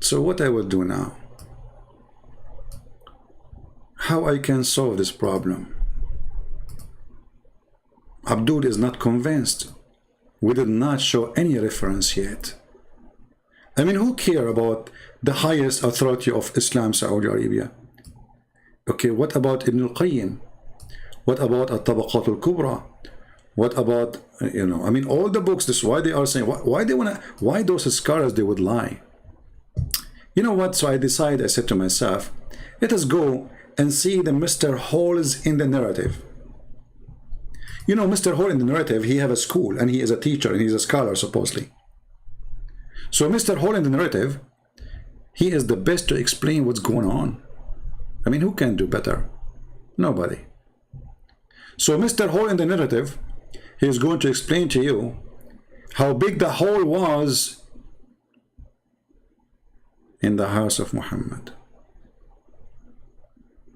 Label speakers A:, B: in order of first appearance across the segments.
A: So what I will do now, how I can solve this problem? Abdul is not convinced. We did not show any reference yet. I mean, who care about the highest authority of Islam, Saudi Arabia? Okay, what about Ibn al-Qayyim? What about At-Tabaqat al-Kubra? What about, you know, I mean, all the books, this is why they are saying, why they want to, why those scholars, they would lie. You know what, so I decided, I said to myself, let us go and see the Mr. Holes in the narrative. You know, Mr. Hole in the narrative, he have a school and he is a teacher and he's a scholar supposedly. So Mr. Hole in the narrative, he is the best to explain what's going on. I mean, who can do better? Nobody. So Mr. Hole in the narrative, he is going to explain to you how big the hole was in the house of Muhammad.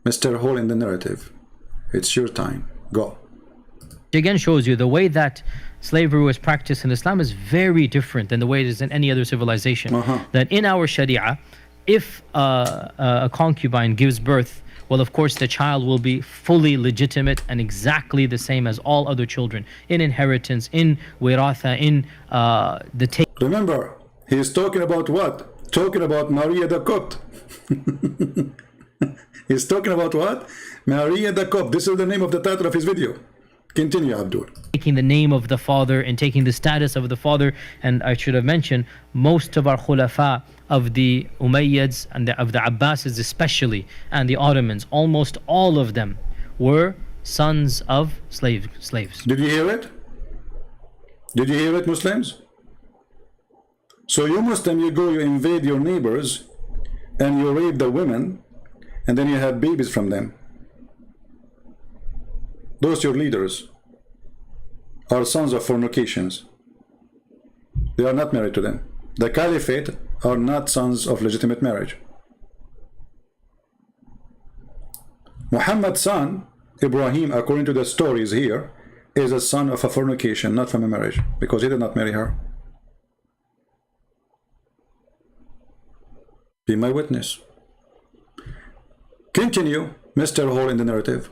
A: Mr. Hole in the narrative, it's your time. Go.
B: Again shows you the way that slavery was practiced in Islam is very different than the way it is in any other civilization. That in our Sharia, if a concubine gives birth, well, of course, the child will be fully legitimate and exactly the same as all other children in inheritance, in wiratha, in the take.
A: Remember, he is talking about what? Talking about Maria the Copt. He's talking about what? Maria the Copt. This is the name of the title of his video. Continue, Abdul.
B: Taking the name of the father and taking the status of the father. And I should have mentioned, most of our khulafa of the Umayyads and of the Abbasids especially, and the Ottomans, almost all of them were sons of slaves.
A: Did you hear it? Did you hear it, Muslims? So you Muslim, you go, you invade your neighbors and you rape the women and then you have babies from them. Those your leaders are sons of fornications. They are not married to them. The caliphate are not sons of legitimate marriage. Muhammad's son, Ibrahim, according to the stories here, is a son of a fornication, not from a marriage, because he did not marry her. Be my witness. Continue, Mr. Hole in the narrative.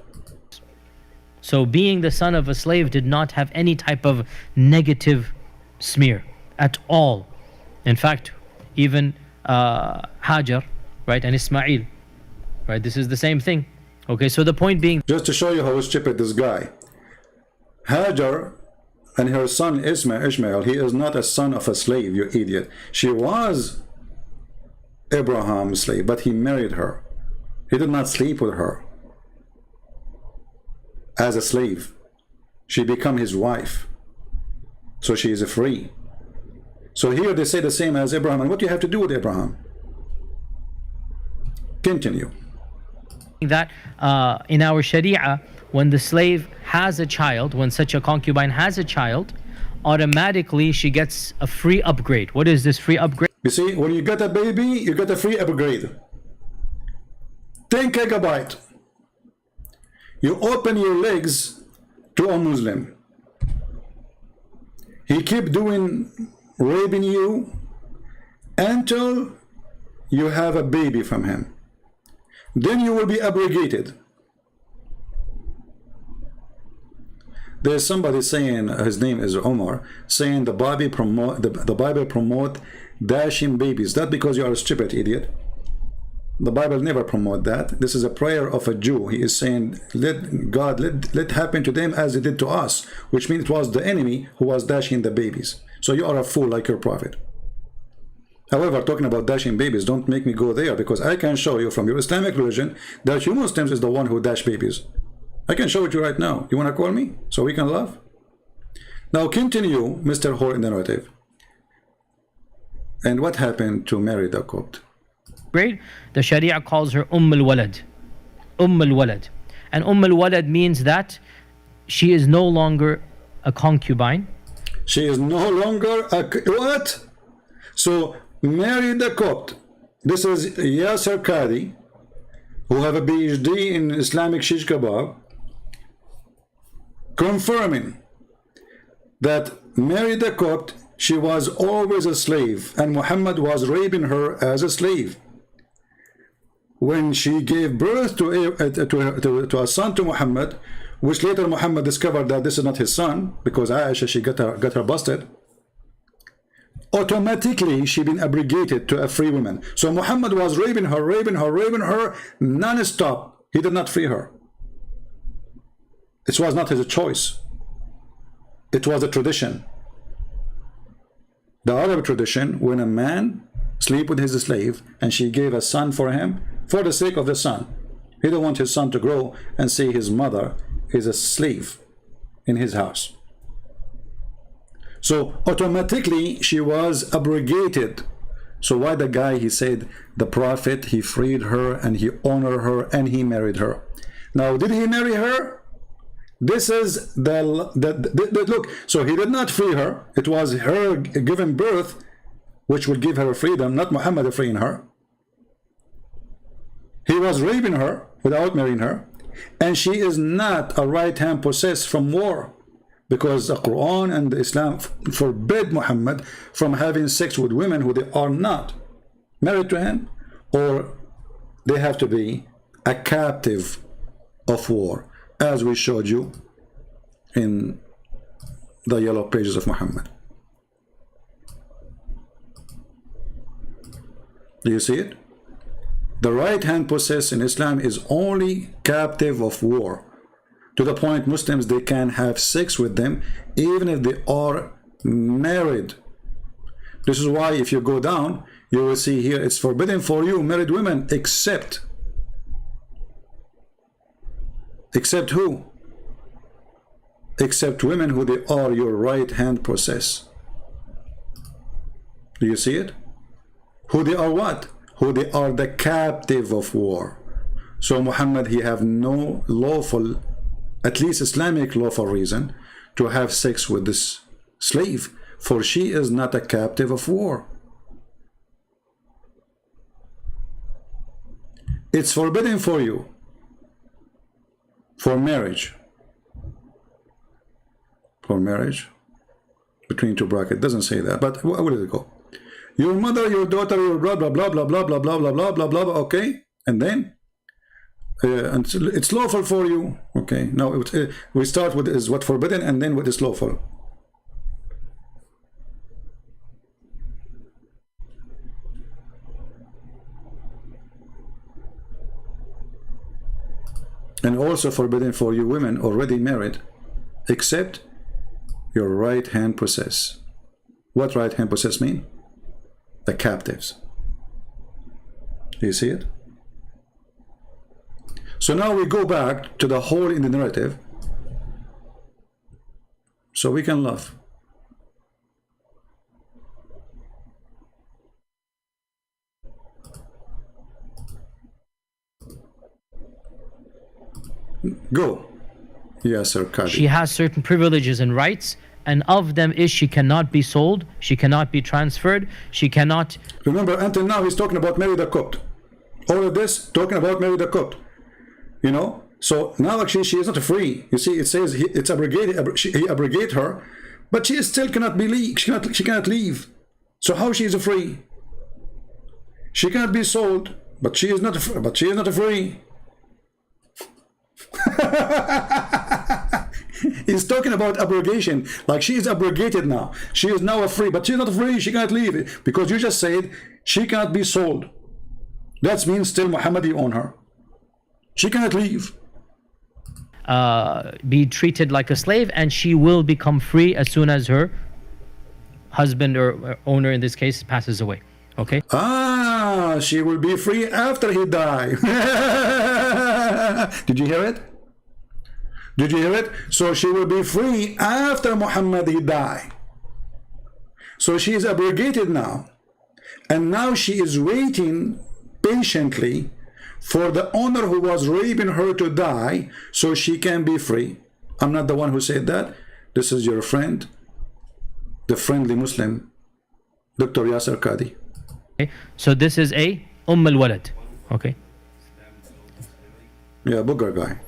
B: So being the son of a slave did not have any type of negative smear at all. In fact, even Hajar, right, and Ismail, right, this is the same thing. Okay, so the point being,
A: just to show you how stupid this guy, Hajar and her son Ishmael, he is not a son of a slave, you idiot. She was Abraham's slave, but he married her. He did not sleep with her as a slave. She became his wife, so she is free. So here they say the same as Abraham. And what do you have to do with Abraham? Continue.
B: That in our Sharia, when the slave has a child, when such a concubine has a child, automatically she gets a free upgrade. What is this free upgrade?
A: You see, when you get a baby, you get a free upgrade. 10 gigabyte. You open your legs to a Muslim. He keep doing raping you until you have a baby from him. Then you will be abrogated. There's somebody saying, his name is Omar, saying the Bible promote dashing babies. That because you are a stupid idiot. The Bible never promote that. This is a prayer of a Jew. He is saying, let God, let happen to them as it did to us, which means it was the enemy who was dashing the babies. So you are a fool like your prophet. However, talking about dashing babies, don't make me go there, because I can show you from your Islamic religion that you Muslims is the one who dash babies. I can show it to you right now. You want to call me so we can laugh? Now continue, Mr. Hole in the narrative. And what happened to Maria the Copt?
B: Great. The Sharia calls her al-Walad. al-Walad. And al-Walad means that she is no longer a concubine.
A: She is no longer a... What? So, Maria the Copt, this is Yasir Qadhi, who have a PhD in Islamic shish kebab, confirming that Maria the Copt, she was always a slave, and Muhammad was raping her as a slave. When she gave birth to a son to Muhammad, which later Muhammad discovered that this is not his son, because Aisha, she got her busted, automatically she been abrogated to a free woman. So Muhammad was raping her non-stop. He did not free her. It was not his choice. It was a tradition. The Arab tradition, when a man sleep with his slave and she gave a son for him, for the sake of the son. He didn't want his son to grow and see his mother is a slave in his house. So automatically she was abrogated. So why the guy, he said the prophet, he freed her and he honored her and he married her. Now, did he marry her? This is the look. So he did not free her. It was her giving birth which would give her freedom, not Muhammad freeing her. He was raping her without marrying her, and she is not a right hand possessed from war, because the Quran and Islam forbid Muhammad from having sex with women who they are not married to him, or they have to be a captive of war, as we showed you in the yellow pages of Muhammad. Do you see it? The right hand possessed in Islam is only captive of war, to the point Muslims, they can have sex with them even if they are married. This is why if you go down, you will see here it's forbidden for you married women, except who? Except women who they are your right hand possess. Do you see it? Who they are what? Who they are the captive of war. So Muhammad, he have no lawful, at least Islamic lawful reason to have sex with this slave, for she is not a captive of war. It's forbidden for you for marriage. For marriage between two brackets, doesn't say that, but where did it go? Your mother, your daughter, your blah blah blah blah blah blah blah blah blah blah blah blah. Okay, and then it's lawful for you. Okay, now we start with is what forbidden, and then what is lawful. And also forbidden for you women already married, except your right hand possess. What right hand possess mean? The captives. Do you see it? So now we go back to the hole in the narrative, so we can love. Go. Yasir Qadhi.
B: She has certain privileges and rights, and of them is she cannot be sold, she cannot be transferred, she cannot...
A: Remember, until now he's talking about Maria the Copt. All of this talking about Maria the Copt. You know? So now actually she is not free. You see, it says it's abrogated, he abrogate her, but she still cannot be she cannot leave. So how she is free? She cannot be sold, but she is not free. He's talking about abrogation, like she is abrogated now. She is now free, but she's not free. She cannot leave because you just said she cannot be sold. That means still Muhammadi own her. She cannot leave.
B: Be treated like a slave, and she will become free as soon as her husband or owner, in this case, passes away. Okay?
A: Ah, she will be free after he died. Did you hear it? Did you hear it? So she will be free after Muhammad he died. So she is abrogated now. And now she is waiting patiently for the owner who was raping her to die so she can be free. I'm not the one who said that. This is your friend, the friendly Muslim, Dr. Yasir Qadhi.
B: Okay. So this is a al-Walad. Okay.
A: Yeah, booger guy.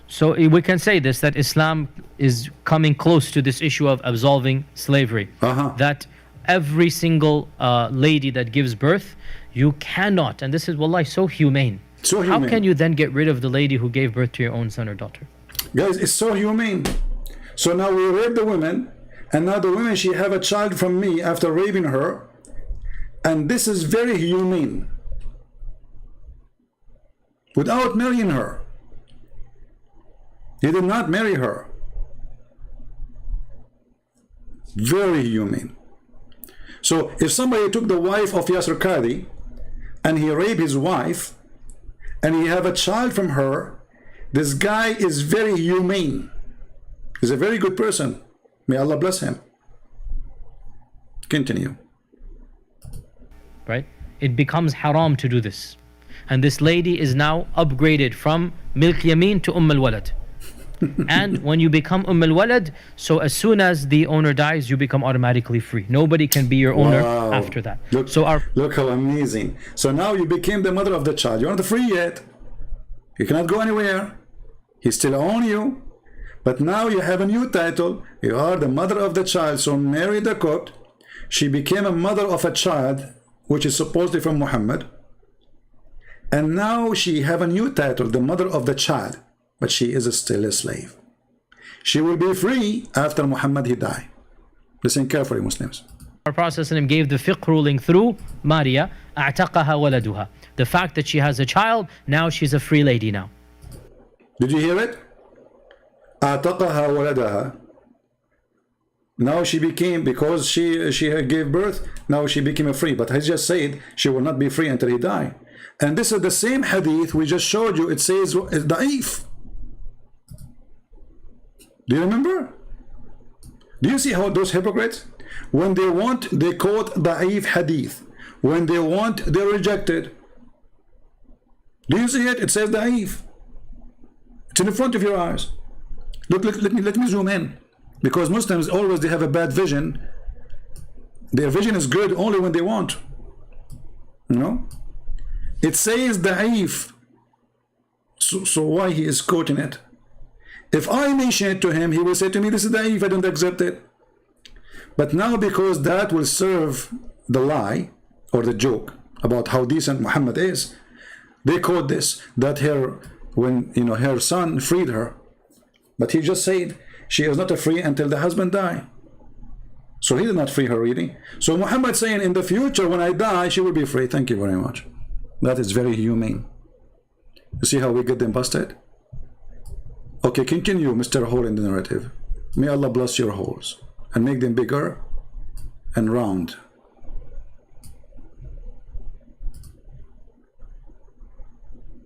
B: So we can say this, that Islam is coming close to this issue of absolving slavery. That every single lady that gives birth, you cannot, and this is wallahi so humane.
A: So humane.
B: How can you then get rid of the lady who gave birth to your own son or daughter?
A: Guys, it's so humane. So now we rape the women, and now the women, she have a child from me after raping her, and this is very humane. Without marrying her. He did not marry her. Very humane. So if somebody took the wife of Yasir Qadhi and he raped his wife and he have a child from her, this guy is very humane. He's a very good person. May Allah bless him. Continue.
B: Right? It becomes haram to do this. And this lady is now upgraded from Milk Yamin to Walad. And when you become Walad, so as soon as the owner dies, you become automatically free. Nobody can be your owner after that.
A: Look how amazing. So now you became the mother of the child. You're not free yet. You cannot go anywhere. He still owns you. But now you have a new title. You are the mother of the child. So Maria the Copt, she became a mother of a child, which is supposedly from Muhammad. And now she have a new title, the mother of the child, but she is still a slave. She will be free after Muhammad he die. Listen carefully, Muslims.
B: Our Prophet gave the fiqh ruling through Maria, أعتقها ولدها. The fact that she has a child, now she's a free lady now.
A: Did you hear it? أعتقها ولدها. Now she became, because she gave birth, now she became a free. But he just said she will not be free until he die. And this is the same hadith we just showed you. It says it's da'if. Do you remember? Do you see how those hypocrites, when they want, they quote da'if hadith. When they want, they reject it. Do you see it? It says da'if. It's in front of your eyes. Look, let me zoom in. Because Muslims always, they have a bad vision. Their vision is good only when they want. You know? It says da'if. So why he is quoting it? If I mention it to him, he will say to me, this is da'if, I don't accept it. But now, because that will serve the lie or the joke about how decent Muhammad is, they quote this, that when her son freed her, but he just said she is not free until the husband die. So he did not free her really. So Muhammad saying, in the future when I die, she will be free. Thank you very much. That is very humane. You see how we get them busted? Okay, continue, Mr. Hole in the narrative. May Allah bless your holes and make them bigger and round.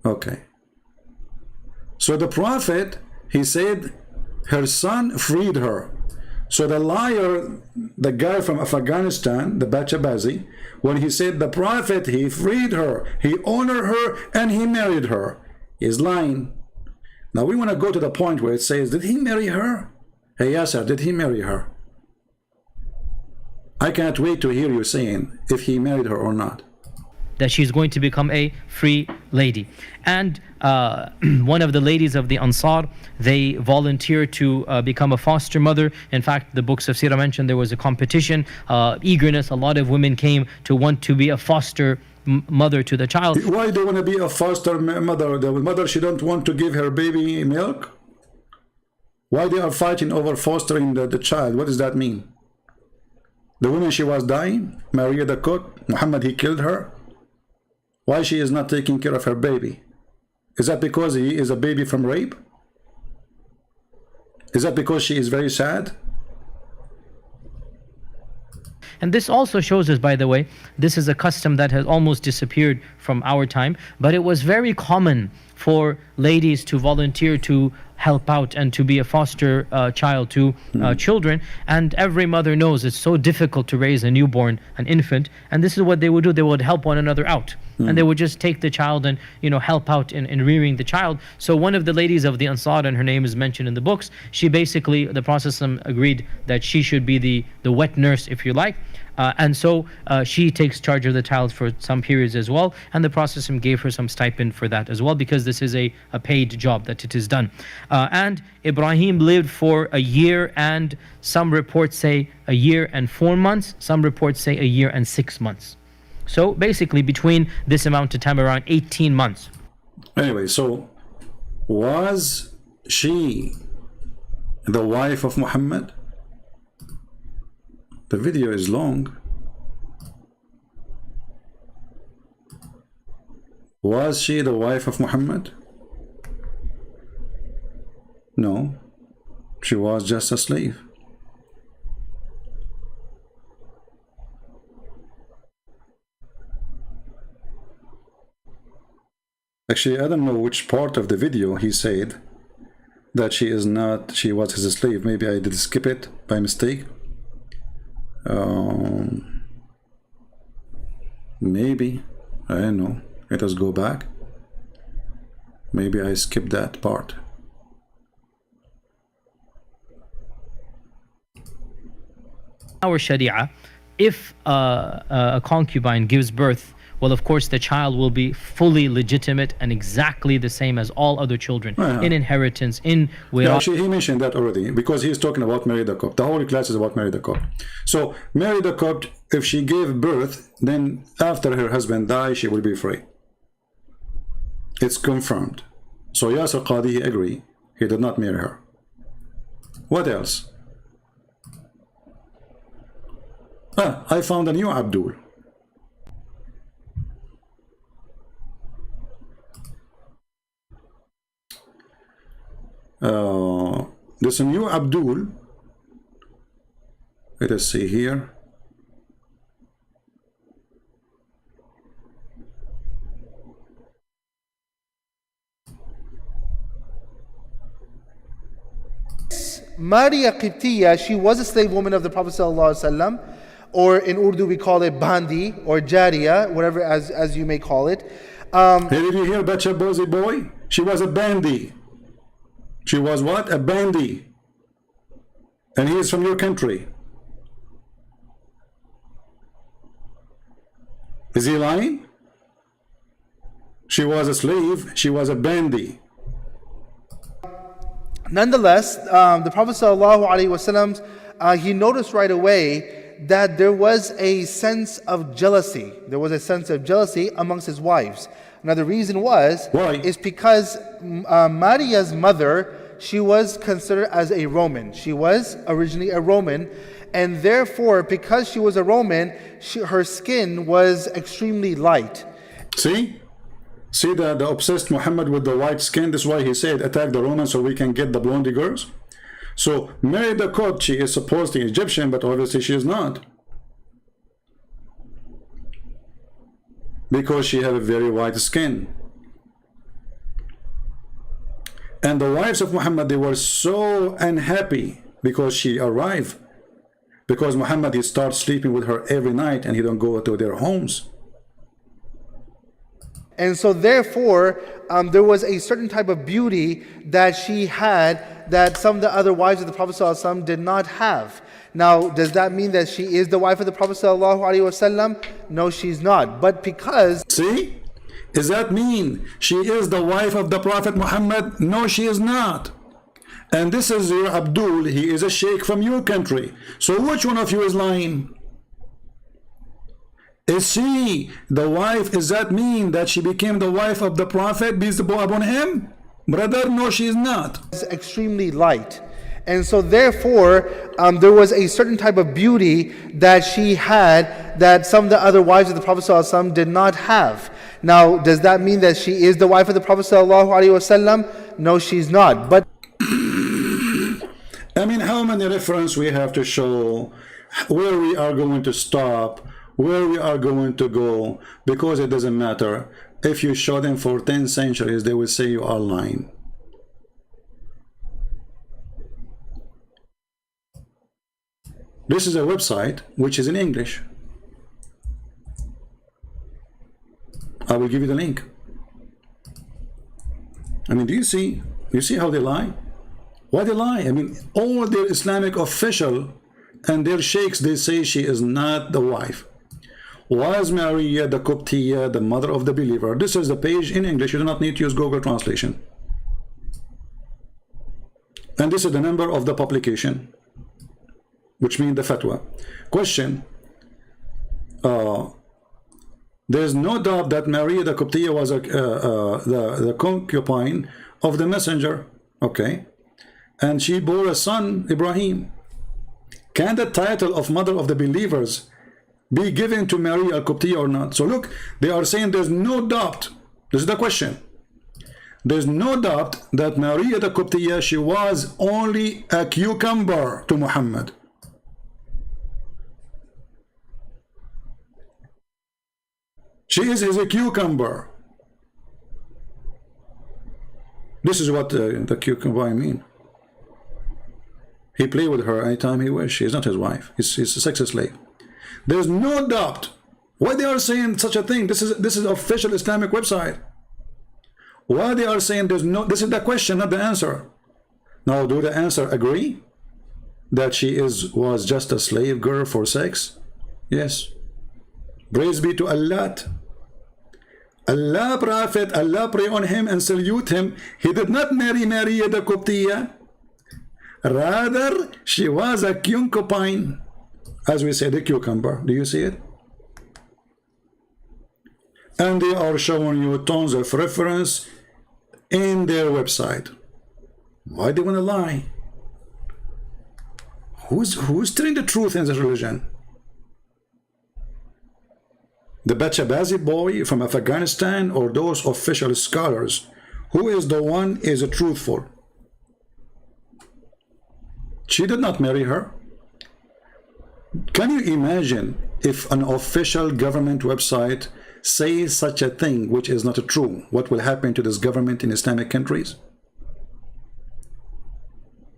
A: Okay. So the Prophet, he said her son freed her. So the liar, the guy from Afghanistan, the Bachabazi, when he said the Prophet, he freed her, he honored her, and he married her, is lying. Now we want to go to the point where it says, did he marry her? Hey Yasir, did he marry her? I can't wait to hear you saying if he married her or not.
B: That she's going to become a free lady. And one of the ladies of the Ansar, they volunteered to become a foster mother. In fact, the books of Sirah mentioned there was a competition, eagerness. A lot of women came to want to be a foster mother to the child.
A: Why do you want to be a foster mother? The mother, she don't want to give her baby milk? Why they are fighting over fostering the child? What does that mean? The woman, she was dying, Maria the Copt, Muhammad, he killed her. Why she is not taking care of her baby? Is that because he is a baby from rape? Is that because she is very sad?
B: And this also shows us, by the way, this is a custom that has almost disappeared from our time, but it was very common for ladies to volunteer to help out and to be a foster child to children. And every mother knows it's so difficult to raise a newborn, an infant, and this is what they would do. They would help one another out. And they would just take the child and help out in rearing the child. So one of the ladies of the Ansar, and her name is mentioned in the books, she basically, the Prophet agreed that she should be the wet nurse, if you like. And so she takes charge of the child for some periods as well, and the Prophet gave her some stipend for that as well, because this is a paid job that it is done. And Ibrahim lived for a year, and some reports say a year and 4 months, some reports say a year and 6 months. So basically between this amount of time, around 18 months.
A: Anyway, so was she the wife of Muhammad? The video is long. Was she the wife of Muhammad? No, she was just a slave. Actually, I don't know which part of the video he said that she is not, she was his slave. Maybe I did skip it by mistake. Maybe, I don't know. Let us go back. Maybe I skipped that part.
B: Our Sharia, if a concubine gives birth, well, of course, the child will be fully legitimate and exactly the same as all other children in inheritance, in
A: yeah, actually, he mentioned that already, because he's talking about Maria the Copt. The whole class is about Maria the Copt. So, Maria the Copt, if she gave birth, then after her husband died, she will be free. It's confirmed. So, Yasir Qadhi, he agreed. He did not marry her. What else? I found a new Abdul. There's a new Abdul. Let us see here.
C: Maria Qibtiyya, she was a slave woman of the Prophet ﷺ, or in Urdu we call it bandi or jariya, whatever as you may call it.
A: Hey, did you hear Bacha Bozy boy? She was a bandi. She was what? A bandi. And he is from your country. Is he lying? She was a slave. She was a bandi.
C: Nonetheless, the Prophet ﷺ, he noticed right away that there was a sense of jealousy. There was a sense of jealousy amongst his wives. Now the reason was, is because Maria's mother, she was considered as a Roman. She was originally a Roman, and therefore, because she was a Roman, her skin was extremely light.
A: See the obsessed Muhammad with the white skin. This is why he said attack the Romans so we can get the blondie girls. So Maria the Copt, she is supposedly Egyptian, but obviously she is not, because she had a very white skin. And the wives of Muhammad, they were so unhappy because she arrived, because Muhammad, he starts sleeping with her every night and he don't go to their homes.
C: And so therefore, there was a certain type of beauty that she had that some of the other wives of the Prophet ﷺ did not have. Now, does that mean that she is the wife of the Prophet ﷺ? No, she's not. But because...
A: See? Does that mean she is the wife of the Prophet Muhammad? No, she is not. And this is your Abdul. He is a sheikh from your country. So which one of you is lying? Is she the wife? Does that mean that she became the wife of the Prophet, peace be upon him? Brother, no, she is not.
C: It's extremely light. And so therefore, there was a certain type of beauty that she had that some of the other wives of the Prophet ﷺ did not have. Now, does that mean that she is the wife of the Prophet ﷺ? No, she's not. But
A: I mean, how many references we have to show, where we are going to stop, where we are going to go, because it doesn't matter. If you show them for 10 centuries, they will say you are lying. This is a website which is in English. I will give you the link. I mean, do you see how they lie? Why they lie? I mean, all their Islamic official and their sheikhs, they say she is not the wife. Was Maria the Coptia the mother of the believer? This is the page in English. You do not need to use Google translation. And this is the number of the publication, which means the fatwa. Question. There's no doubt that Maria the Coptia was the concubine of the messenger. Okay. And she bore a son, Ibrahim. Can the title of mother of the believers be given to Maria al-Qibtiyya or not? So look, they are saying there's no doubt. This is the question. There's no doubt that Maria the Qibtiyya, she was only a cucumber to Muhammad. She is a cucumber. This is what the cucumber mean. He play with her anytime he wishes. She's not his wife. He's a sex slave. There's no doubt. Why they are saying such a thing? This is official Islamic website. Why they are saying there's no? This is the question, not the answer. Now, do the answer agree that she was just a slave girl for sex? Yes. Praise be to Allah. Allah Prophet, Allah pray on him and salute him. He did not marry Maria the Qibtiyya. Rather, she was a concubine, as we say, the cucumber. Do you see it? And they are showing you tons of reference in their website. Why do they want to lie? Who's telling the truth in this religion? The Bachabazi boy from Afghanistan or those official scholars? Who is the one is truthful? She did not marry her. Can you imagine if an official government website says such a thing which is not true? What will happen to this government in Islamic countries?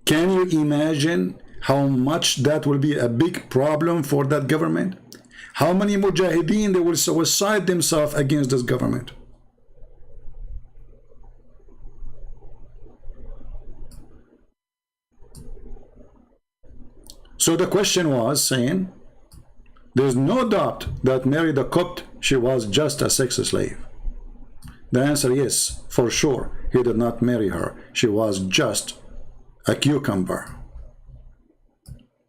A: Can you imagine how much that will be a big problem for that government? How many mujahideen they will suicide themselves against this government? So the question was saying, there's no doubt that Mary the Copt, she was just a sex slave. The answer is, for sure, he did not marry her. She was just a cucumber.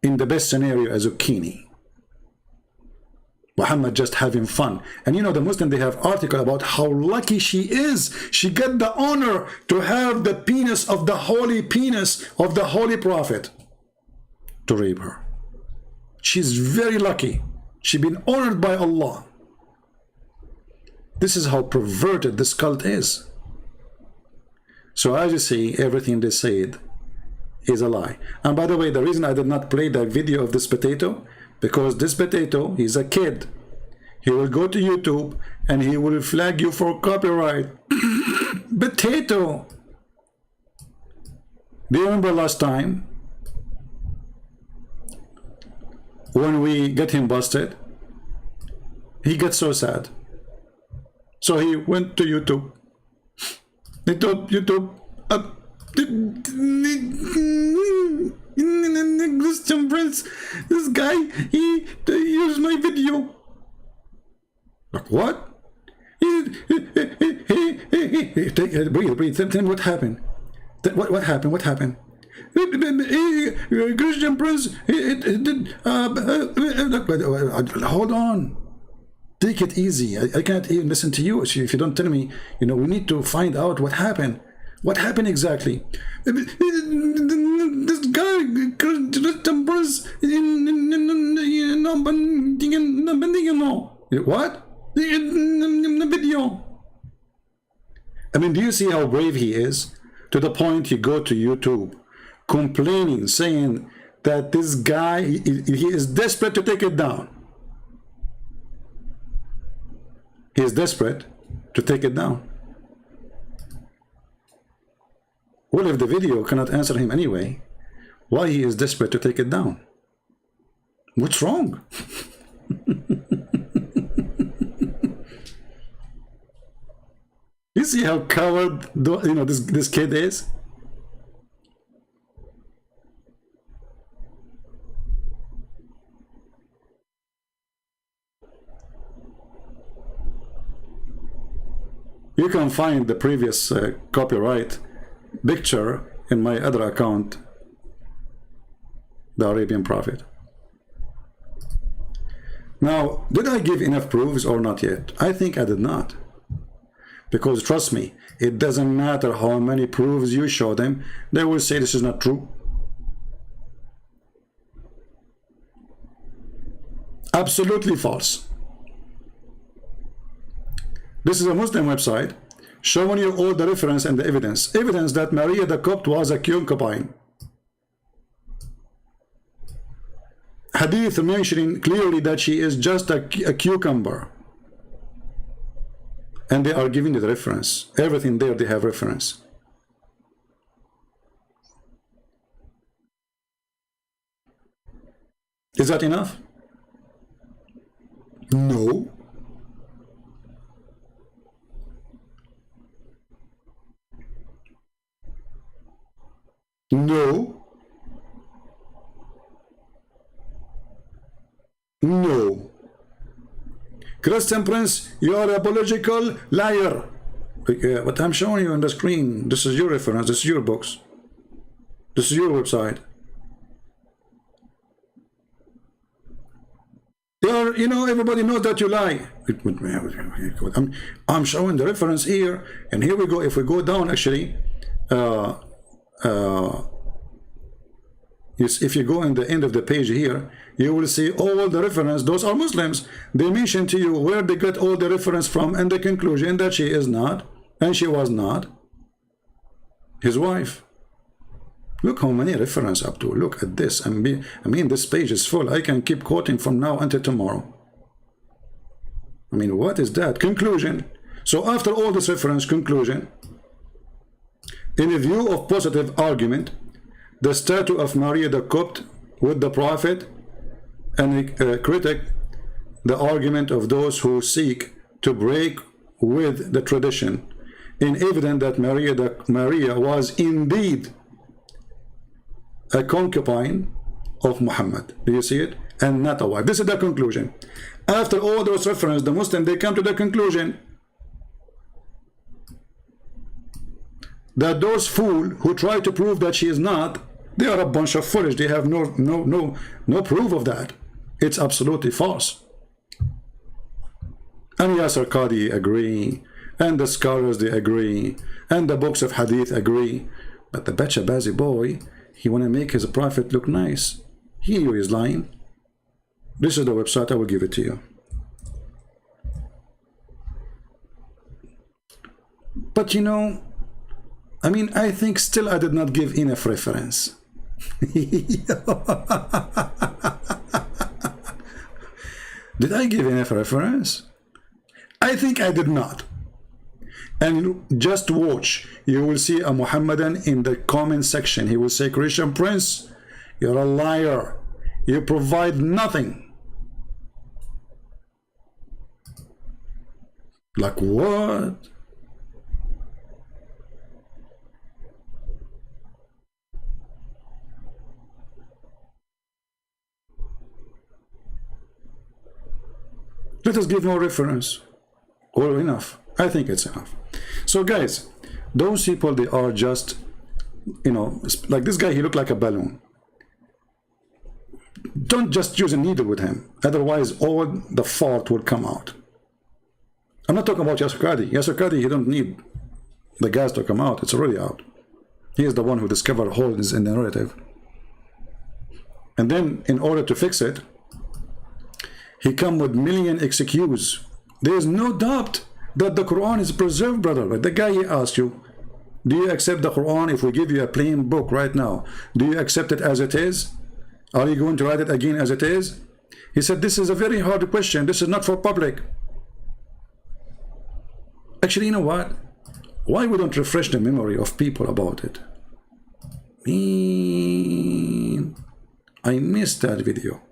A: In the best scenario, a zucchini. Muhammad just having fun. And you know, the Muslim, they have article about how lucky she is. She got the honor to have the penis of the holy prophet to rape her. She's very lucky. She's been honored by Allah. This is how perverted this cult is. So as you see, everything they said is a lie. And by the way, the reason I did not play that video of this potato, because this potato, he's a kid. He will go to YouTube and he will flag you for copyright. Potato. Do you remember last time when we get him busted? He gets so sad. So he went to YouTube. He told YouTube, Christian Prince, this guy, he used my video. Like, what? Breathe. Tell me what happened. What happened? Christian Prince, hold on. Take it easy. I can't even listen to you if you don't tell me. You know, we need to find out what happened. What happened exactly? This guy, Christian Prince, what? In the video. I mean, do you see how brave he is? To the point you go to YouTube complaining, saying that this guy, he is desperate to take it down. He is desperate to take it down. Well, if the video cannot answer him anyway, why he is desperate to take it down? What's wrong? You see how coward this kid is? You can find the previous copyright picture in my other account, the Arabian Prophet. Now, did I give enough proofs or not yet? I think I did not. Because trust me, it doesn't matter how many proofs you show them, they will say this is not true. Absolutely false. This is a Muslim website showing you all the reference and the evidence. Evidence that Maria the Copt was a concubine. Hadith mentioning clearly that she is just a cucumber. And they are giving you the reference. Everything there they have reference. Is that enough? No. No. No. Christian Prince, you are a biological liar. But I'm showing you on the screen. This is your reference. This is your books. This is your website. You know, everybody knows that you lie. I'm showing the reference here, and here we go. If we go down, actually, if you go in the end of the page here, you will see all the reference. Those are Muslims. They mention to you where they got all the reference from, and the conclusion that she is not, and she was not his wife. Look how many reference up to. Look at this. I mean, this page is full. I can keep quoting from now until tomorrow. I mean, what is that? Conclusion. So after all this reference, conclusion. In a view of positive argument, the statue of Maria the Copt with the Prophet, and a critic, the argument of those who seek to break with the tradition, in evidence that Maria was indeed a concubine of Muhammad. Do you see it? And not a wife. This is the conclusion. After all those references, the Muslim, they come to the conclusion that those fools who try to prove that she is not, they are a bunch of foolish. They have no proof of that. It's absolutely false. And Yasir Qadhi agree, and the scholars they agree, and the books of Hadith agree. But the Bachabazi boy, he want to make his prophet look nice. He knew he's lying. This is the website. I will give it to you. But you know, I mean, I think still I did not give enough reference. Did I give enough reference? I think I did not. And just watch, you will see a Muhammadan in the comment section. He will say, Christian Prince, you're a liar. You provide nothing. Like what? Let us give no reference. Or enough. I think it's enough. So guys, those people, they are just, you know, like this guy, he looked like a balloon. Don't just use a needle with him. Otherwise, all the fault will come out. I'm not talking about Yasir Qadhi. Yasir Qadhi, he don't need the gas to come out. It's already out. He is the one who discovered holes in the narrative. And then, in order to fix it, he come with million excuses. There is no doubt that the Quran is preserved, brother. But the guy, he asked you, do you accept the Quran if we give you a plain book right now? Do you accept it as it is? Are you going to write it again as it is? He said, this is a very hard question. This is not for public. Actually, you know what? Why we don't refresh the memory of people about it? I missed that video.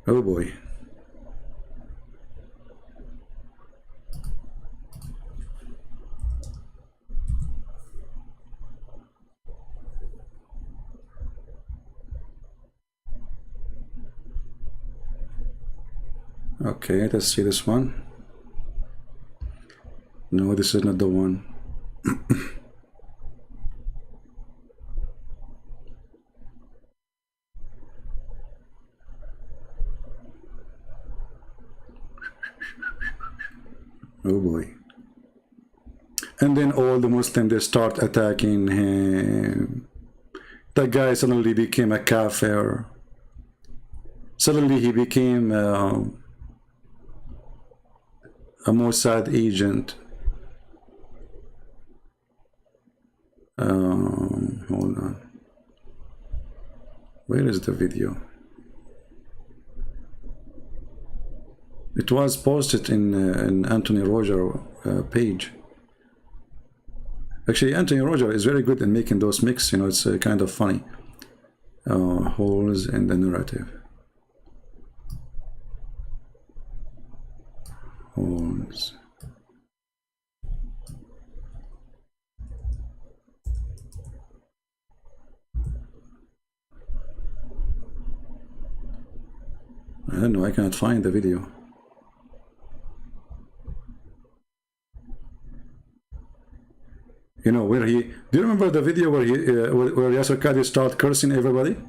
A: Oh boy. Okay, let's see this one. No, this is not the one. Oh boy. And then all the Muslims, they start attacking him. That guy suddenly became a kafir. Suddenly he became a Mossad agent. Hold on. Where is the video? It was posted in Anthony Roger page. Actually, Anthony Roger is very good in making those mix. You know, it's kind of funny. Holes in the narrative. Holes. I don't know. I cannot find the video. You know, where he, do you remember the video where where Yasir Qadhi started cursing everybody? Do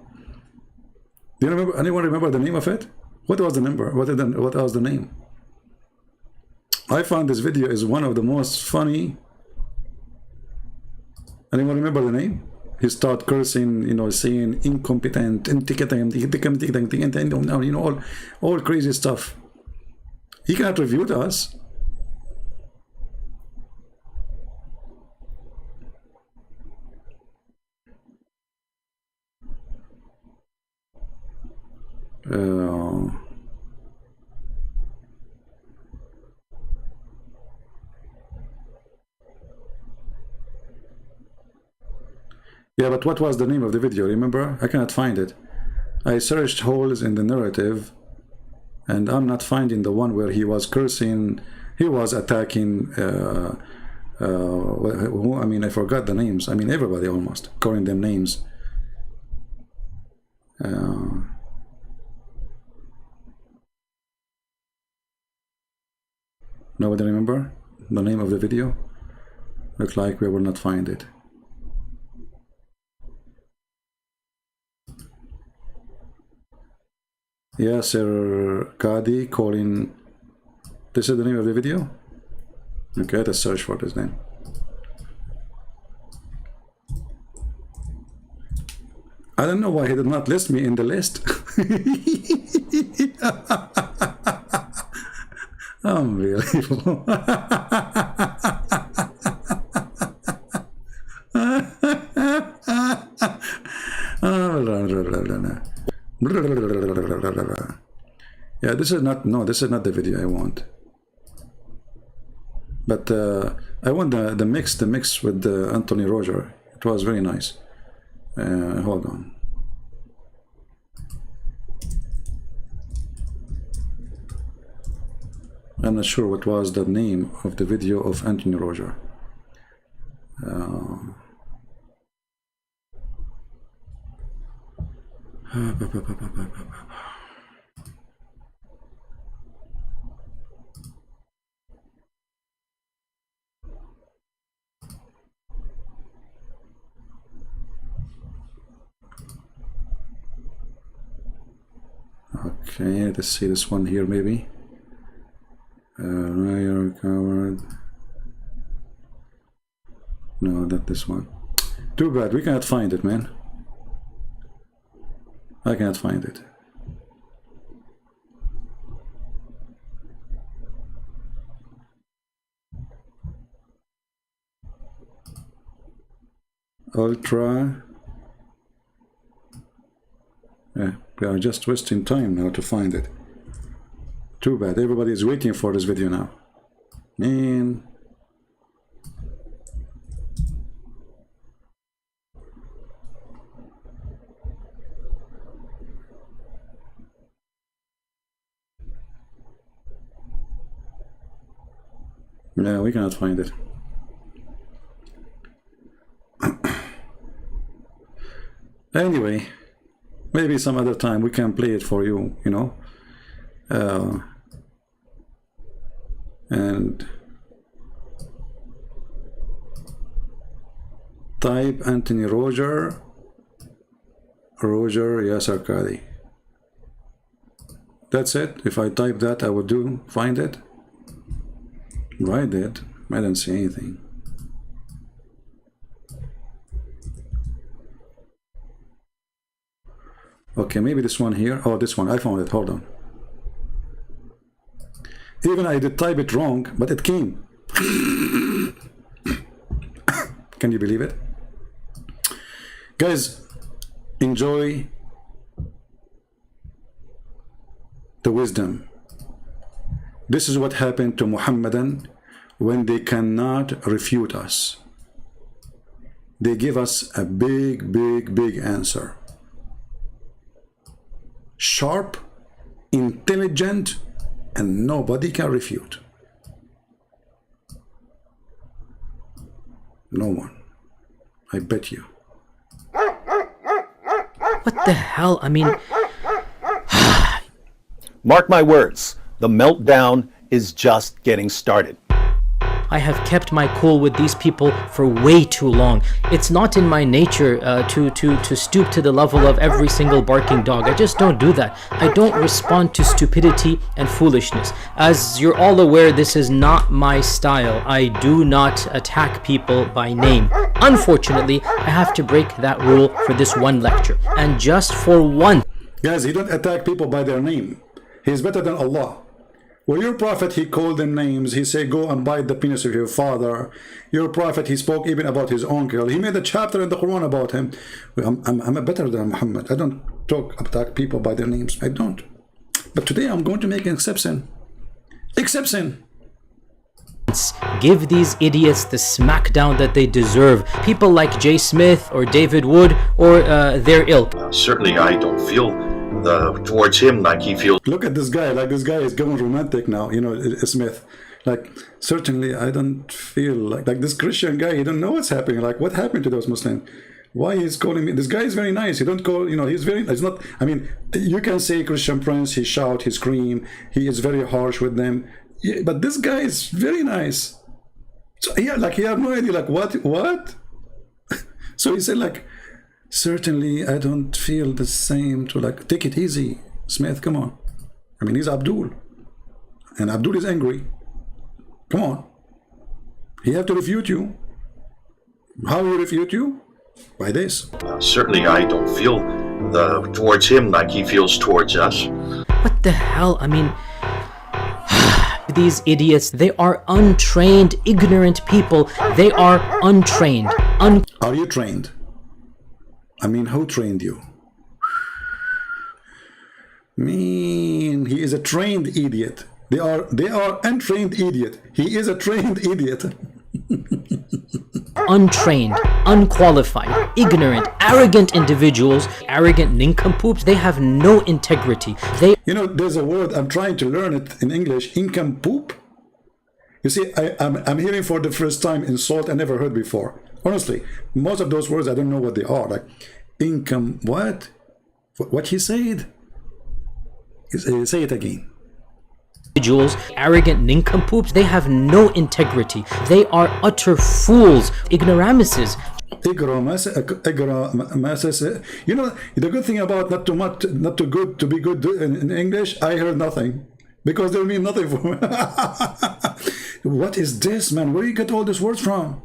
A: you remember, anyone remember the name of it? What was the number? What was the name? I found this video is one of the most funny. Anyone remember the name? He started cursing, you know, saying incompetent, you know, all crazy stuff. He can attribute us. Yeah, but what was the name of the video? Remember? I cannot find it. I searched holes in the narrative, and I'm not finding the one where he was cursing. He was attacking. I mean, I forgot the names. I mean, everybody almost calling them names. Nobody remember the name of the video? Looks like we will not find it. Yasir Qadhi calling. This is the name of the video? Okay, let's search for this name. I don't know why he did not list me in the list. Unbelievable. Yeah, this is not, no, this is not the video I want. But I want the mix with Anthony Roger. It was very nice. Hold on. I'm not sure what was the name of the video of Anthony Roger. Okay, let's see this one here maybe. Coward. No, not this one. Too bad, we cannot find it, man. I cannot find it. Ultra. Yeah, we are just wasting time now to find it. Too bad, everybody is waiting for this video now. Man. Yeah, we cannot find it. Anyway, maybe some other time we can play it for you, you know. and type Anthony Roger Yasir Qadhi. That's it. If I type that, I would find it. I did. I didn't see anything. Okay, maybe this one here. Oh, this one. I found it. Hold on. Even I did type it wrong, but it came. Can you believe it? Guys, enjoy the wisdom. This is what happened to Muhammadan when they cannot refute us. They give us a big answer. Sharp, intelligent, and nobody can refute. No one. I bet you.
B: What the hell? I mean,
D: mark my words, the meltdown is just getting started.
B: I have kept my cool with these people for way too long. It's not in my nature to stoop to the level of every single barking dog. I just don't do that. I don't respond to stupidity and foolishness. As you're all aware, this is not my style. I do not attack people by name. Unfortunately, I have to break that rule for this one lecture. And just for one.
A: Guys, he don't attack people by their name. He's better than Allah. Well, your prophet, he called them names. He said, go and bite the penis of your father. Your prophet, he spoke even about his uncle. He made a chapter in the Quran about him. I'm better than Muhammad. I don't attack people by their names. I don't. But today I'm going to make an exception. Exception.
B: Give these idiots the smackdown that they deserve. People like Jay Smith or David Wood or their ilk.
E: Certainly, I don't feel towards him like he feels.
A: Look at this guy. Like, this guy is going romantic now. You know, Smith. Like, certainly I don't feel like this Christian guy. He don't know what's happening. Like, what happened to those Muslims? Why he's calling me? This guy is very nice. He don't call, you know, he's very, it's not, I mean, you can say Christian Prince, he shout, he scream, he is very harsh with them. Yeah, but this guy is very nice. So yeah, like, he had no idea, like, what? So he said, like, certainly I don't feel the same to, like, take it easy, Smith, come on. I mean, he's Abdul. And Abdul is angry. Come on. He have to refute you. How will he refute you? By this.
E: Certainly I don't feel towards him like he feels towards us.
B: What the hell? I mean, these idiots, they are untrained, ignorant people. They are untrained.
A: Are you trained? I mean, who trained you? Mean, he is a trained idiot. They are untrained idiot. He is a trained idiot.
B: Untrained, unqualified, ignorant, arrogant individuals, arrogant nincompoops. They have no integrity.
A: You know, there's a word, I'm trying to learn it in English, nincompoop. You see, I'm hearing for the first time insult I never heard before. Honestly, most of those words I don't know what they are. Like, income, what? What he said? Say it again.
B: Individuals, arrogant nincompoops, they have no integrity. They are utter fools, ignoramuses.
A: You know, the good thing about not too good to be good in English, I heard nothing. Because they mean nothing for me. What is this, man? Where do you get all these words from?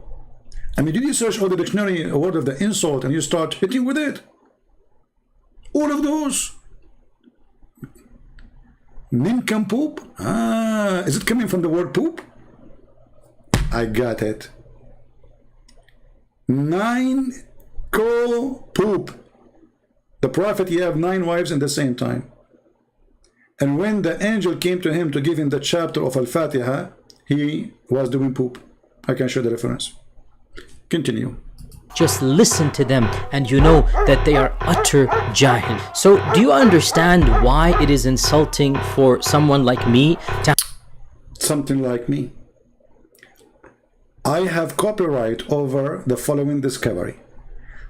A: I mean, did you search all the dictionary, a word of the insult, and you start hitting with it? All of those. Nincompoop? Ah, is it coming from the word poop? I got it. Nine co-poop. The prophet, he have 9 wives in the same time. And when the angel came to him to give him the chapter of Al-Fatiha, he was doing poop. I can show the reference. Continue.
B: Just listen to them and you know that they are utter jahil. So do you understand why it is insulting for someone like me to...
A: Something like me. I have copyright over the following discovery.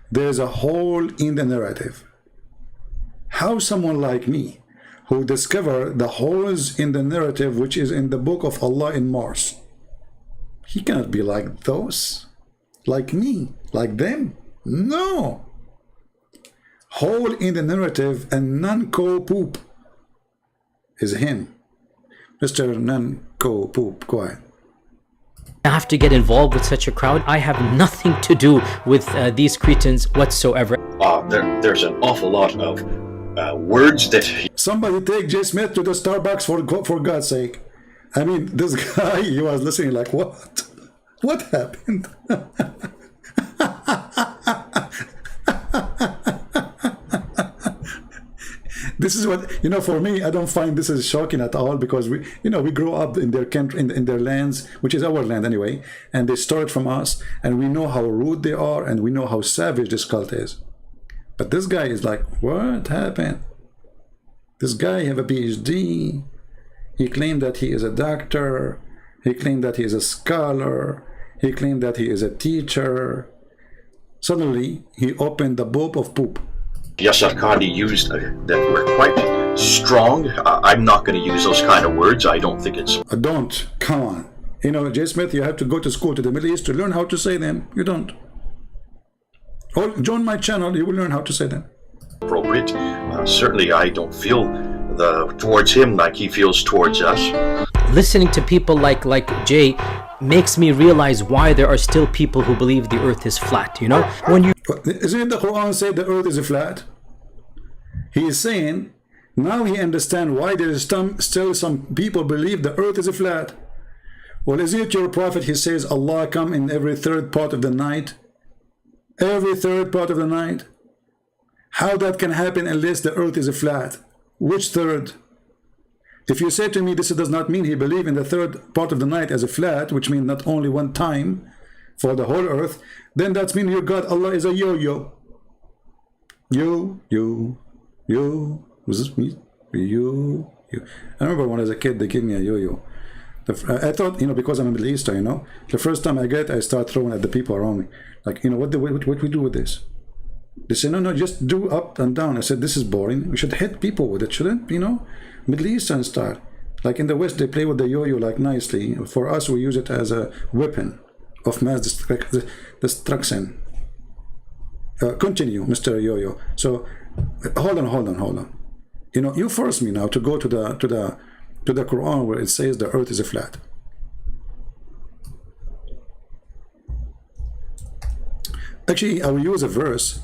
A: There's a hole in the narrative. How someone like me, who discover the holes in the narrative which is in the book of Allah in Mars. He cannot be like those, like me, like them. No. Hole in the narrative and non-co-poop is him. Mr. Non-co-poop, go ahead.
F: I have to get involved with such a crowd. I have nothing to do with these cretins whatsoever.
E: There's an awful lot of words that
A: Somebody take Jay Smith to the Starbucks for God's sake. I mean, this guy, he was listening like, what? What happened? This is what, you know, for me, I don't find this is shocking at all, because we, you know, we grow up in their country, in their lands, which is our land anyway, and they stole it from us, and we know how rude they are, and we know how savage this cult is. But this guy is like, what happened? This guy have a PhD. He claimed that he is a doctor. He claimed that he is a scholar. He claimed that he is a teacher. Suddenly, he opened the book of poop.
E: Yasir Qadhi used that were quite strong. I'm not going to use those kind of words. I don't think it's...
A: Don't. Come on. You know, Jay Smith, you have to go to school to the Middle East to learn how to say them. You don't. Or join my channel, you will learn how to say them.
E: Appropriate. Certainly, I don't feel towards him like he feels towards us.
F: Listening to people like Jay makes me realize why there are still people who believe the earth is flat, you know? When you...
A: Isn't it the Quran say the earth is flat? He is saying, now he understands why there is still some people believe the earth is flat. Well, isn't it your prophet, he says, Allah come in every third part of the night? Every third part of the night? How that can happen unless the earth is flat? Which third? If you say to me this does not mean he believe in the third part of the night as a flat, which means not only one time for the whole earth, then that means your God Allah is a yo-yo. Yo. Was this me? Yo. I remember when I was a kid they gave me a yo-yo. I thought, you know, because I'm a Middle Eastern, you know, the first time I get it, I start throwing at the people around me. Like, you know, what we do with this? They say, no, just do up and down. I said, this is boring. We should hit people with it, shouldn't, you know? Middle Eastern style. Like in the West, they play with the yo-yo like nicely. For us, we use it as a weapon of mass destruction. Continue, Mr. Yo-Yo. So, hold on. You know, you force me now to go to the Quran where it says the earth is flat. Actually, I will use a verse.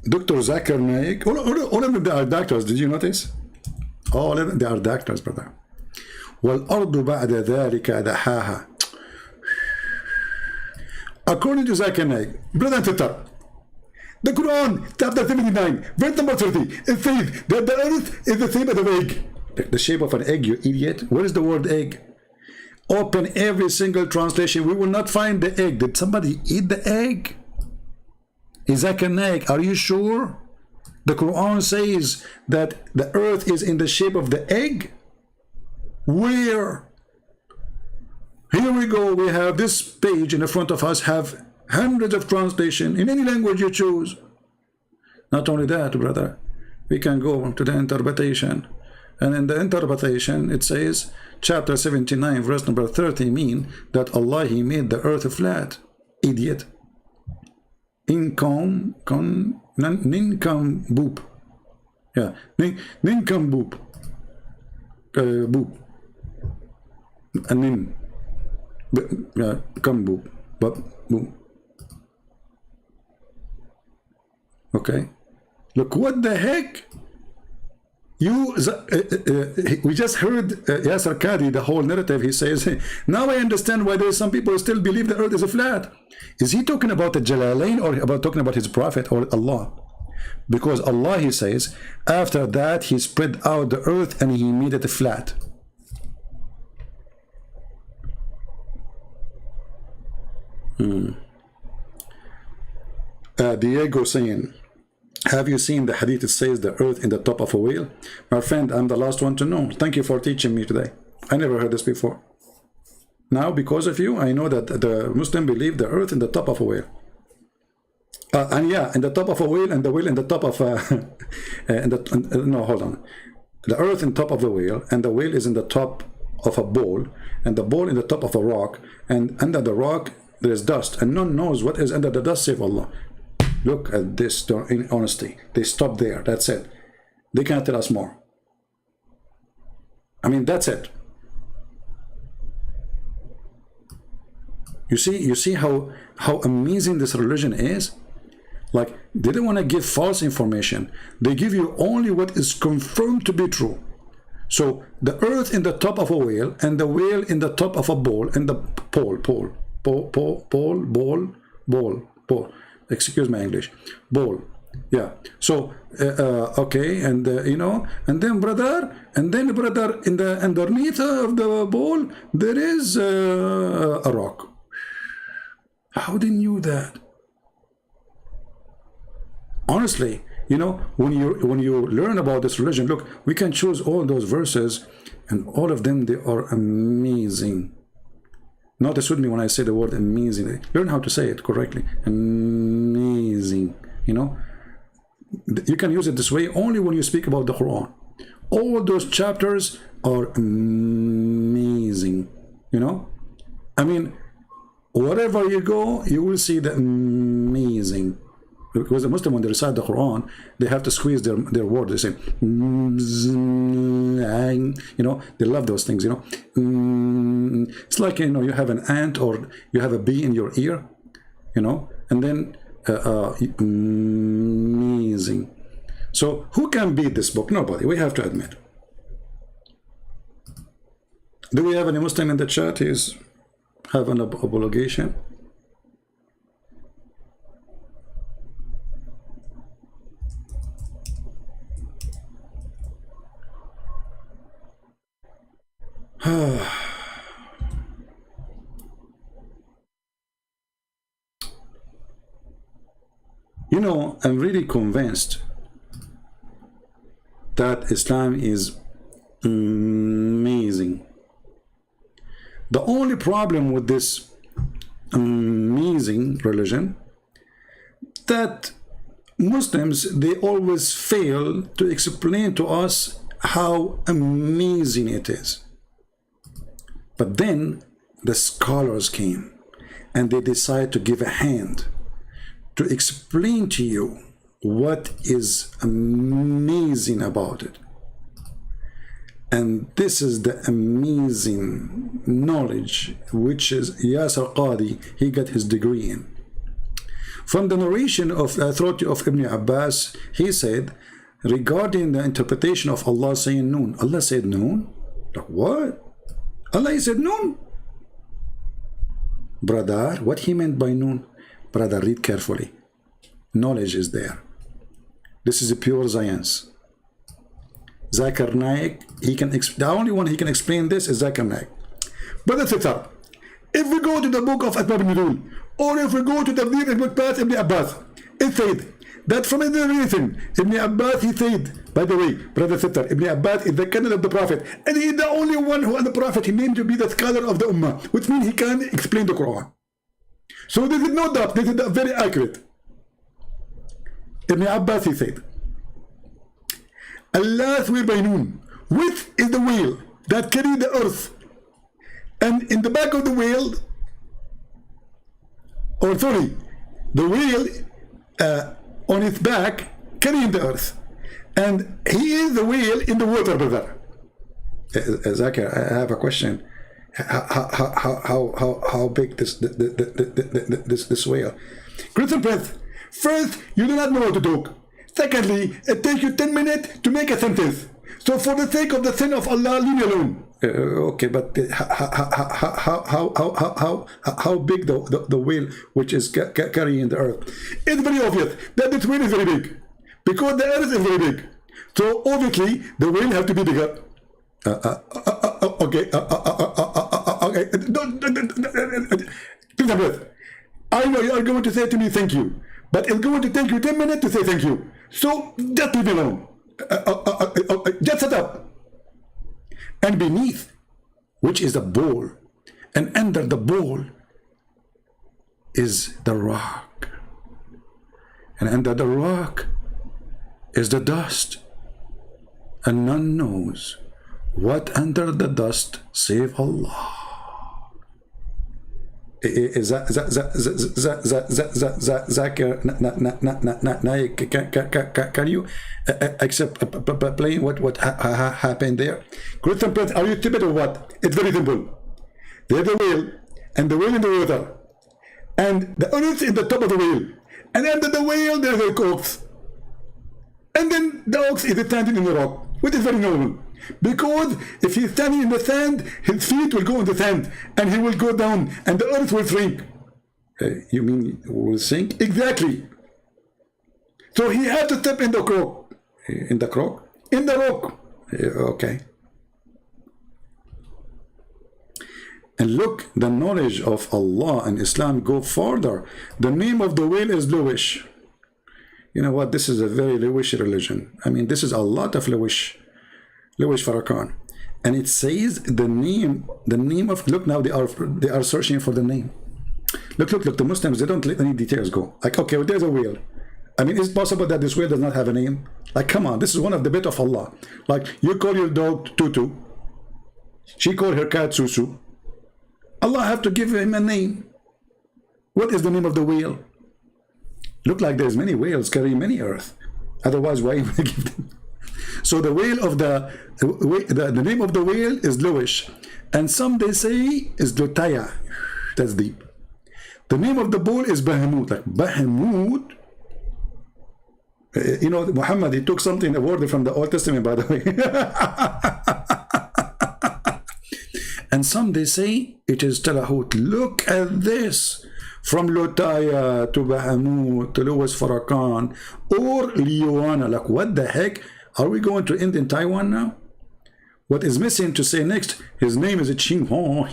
A: Dr. Zakir Naik, all of them are doctors, did you notice? All of them, they are doctors, brother. وَالْأَرْضُ بَعْدَ ذَلِكَ دَحَاهَا. According to Zakir Naik, brother and sister, the Quran, chapter 79, verse number 30, it says that the earth is the shape of an egg. The shape of an egg, you idiot. Where is the word egg? Open every single translation. We will not find the egg. Did somebody eat the egg? Zakir Naik, are you sure? The Quran says that the earth is in the shape of the egg? Where? Here we go. We have this page in the front of us, have hundreds of translations in any language you choose. Not only that, brother, we can go to the interpretation. And in the interpretation, it says, chapter 79, verse number 30, mean that Allah, He made the earth flat. Idiot. Nincompoop. Yeah, nincompoop. Boop. And nin. Yeah, boop. But boop. Okay. Look, what the heck? We just heard Yasir Qadhi, the whole narrative. He says, now I understand why there are some people who still believe the earth is flat. Is he talking about the Jalalain or talking about his prophet or Allah? Because Allah, he says, after that he spread out the earth and he made it flat. Diego saying, have you seen the hadith that says the earth in the top of a whale? My friend, I'm the last one to know. Thank you for teaching me today. I never heard this before. Now, because of you, I know that the Muslim believe the earth in the top of a whale. And yeah, in the top of a whale, and the whale in the top of no, hold on. the earth in top of the whale, and the whale is in the top of a bowl, and the bowl in the top of a rock, and under the rock there is dust, and none knows what is under the dust save Allah. Look at this in honesty. They stop there. That's it. They can't tell us more. I mean, that's it. You see how amazing this religion is? Like, they don't want to give false information. They give you only what is confirmed to be true. So the earth in the top of a whale, and the whale in the top of a bowl, and the bowl. Excuse my English. Bowl. Yeah. So okay, and you know, and then brother, in the underneath of the bowl there is a rock. How they knew that? Honestly, you know, when you learn about this religion, look, we can choose all those verses, and all of them, they are amazing. Notice with me when I say the word amazing. Learn how to say it correctly. Amazing. You know, you can use it this way only when you speak about the Quran. All those chapters are amazing. You know, I mean, wherever you go, you will see the amazing. Because the Muslim, when they recite the Quran, they have to squeeze their word. They say, you know, they love those things, you know. It's like, you know, you have an ant or you have a bee in your ear, you know, and then amazing. So who can beat this book? Nobody, we have to admit. Do we have any Muslim in the chat? Is have an obligation? You know, I'm really convinced that Islam is amazing. The only problem with this amazing religion, that Muslims, they always fail to explain to us how amazing it is. But then the scholars came and they decided to give a hand to explain to you what is amazing about it. And this is the amazing knowledge which is Yasir Qadhi, he got his degree in. From the narration of the authority of Ibn Abbas, he said, regarding the interpretation of Allah saying noon, Allah said noon? Like what? Allah said noon? Brother, what he meant by noon? Brother, read carefully. Knowledge is there. This is a pure science. Zakir Naik, the only one he can explain this is Zakir Naik. Brother Sitar, if we go to the book of Asbab al-Nuzul, or if we go to the Tafsir Ibn Abbas, it said that from the reason, Ibn Abbas, he said, by the way, Brother Sitar, Ibn Abbas is the canon of the Prophet, and he is the only one who, the Prophet, he named to be the scholar of the Ummah, which means he can explain the Quran. So this is no doubt, this is very accurate. Ibn Abbas, he said, Allah's will by noon, which is the wheel that carries the earth, and in the back of the wheel, or sorry, the wheel on its back carrying the earth, and he is the wheel in the water, brother. Zakir, I have a question. How big this whale? Christian Prince, first, you do not know how to talk. Secondly, it takes you 10 minutes to make a sentence. So for the sake of the sin of Allah, leave me alone. Okay, but how big the whale which is carrying the earth? It's very obvious that this whale is very big, because the earth is very big. So obviously the whale have to be bigger. Okay. Please, I know you are going to say to me thank you, but it's going to take you 10 minutes to say thank you. So just leave me alone. Just shut up. And beneath, which is the bowl, and under the bowl is the rock, and under the rock is the dust, and none knows what under the dust save Allah. Is that can you accept playing what happened there? Great, are you stupid or what? It's very simple. There's the whale, and the whale in the water, and the earth in the top of the whale, and under the whale there's an ox, and then the ox is standing in the rock, which is very normal. Because if he's standing in the sand, his feet will go in the sand, and he will go down, and the earth will shrink. You mean will sink? Exactly. So he had to step in the crock. In the crock? In the rock. Okay. And look, the knowledge of Allah and Islam go further. The name of the whale is Lewish. You know what? This is a very Lewish religion. I mean, this is a lot of Lewish Farrakhan, and it says the name of, look, now they are searching for the name. Look, the Muslims, they don't let any details go. Like, okay, well, there's a whale. I mean, is it possible that this whale does not have a name? Like, come on, this is one of the bit of Allah. Like, you call your dog Tutu, she called her cat Susu. Allah have to give him a name. What is the name of the whale? Look like there's many whales carrying many earth. Otherwise, why would I give them? So the whale of the name of the whale is Lewish, and some they say is Lutaya. That's deep. The name of the bull is Bahamut. Like Bahamut. You know, Muhammad, he took something, a word from the Old Testament, by the way. And some they say it is Talahut. Look at this. From Lutaya to Bahamut to Louis Farrakhan or Liuana. Like, what the heck? Are we going to end in Taiwan now? What is missing to say next? His name is Ching Hong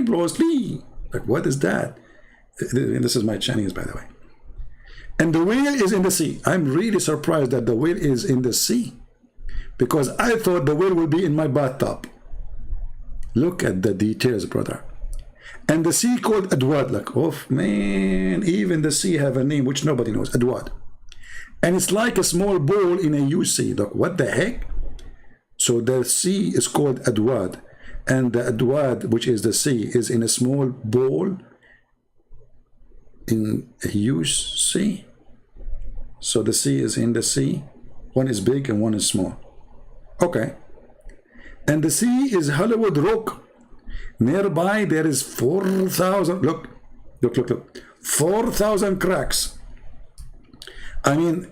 A: Bruce Lee. Like, what is that? This is my Chinese, by the way. And the whale is in the sea. I'm really surprised that the whale is in the sea, because I thought the whale would be in my bathtub. Look at the details, brother. And the sea called Adwad. Like, oh man, even the sea have a name which nobody knows. Adwad. And it's like a small ball in a huge sea. Look, what the heck? So the sea is called Adwad, and the Adwad, which is the sea, is in a small ball in a huge sea. So the sea is in the sea. One is big and one is small. Okay. And the sea is Hollywood Rock. Nearby there is 4,000. Look. 4,000 cracks. I mean,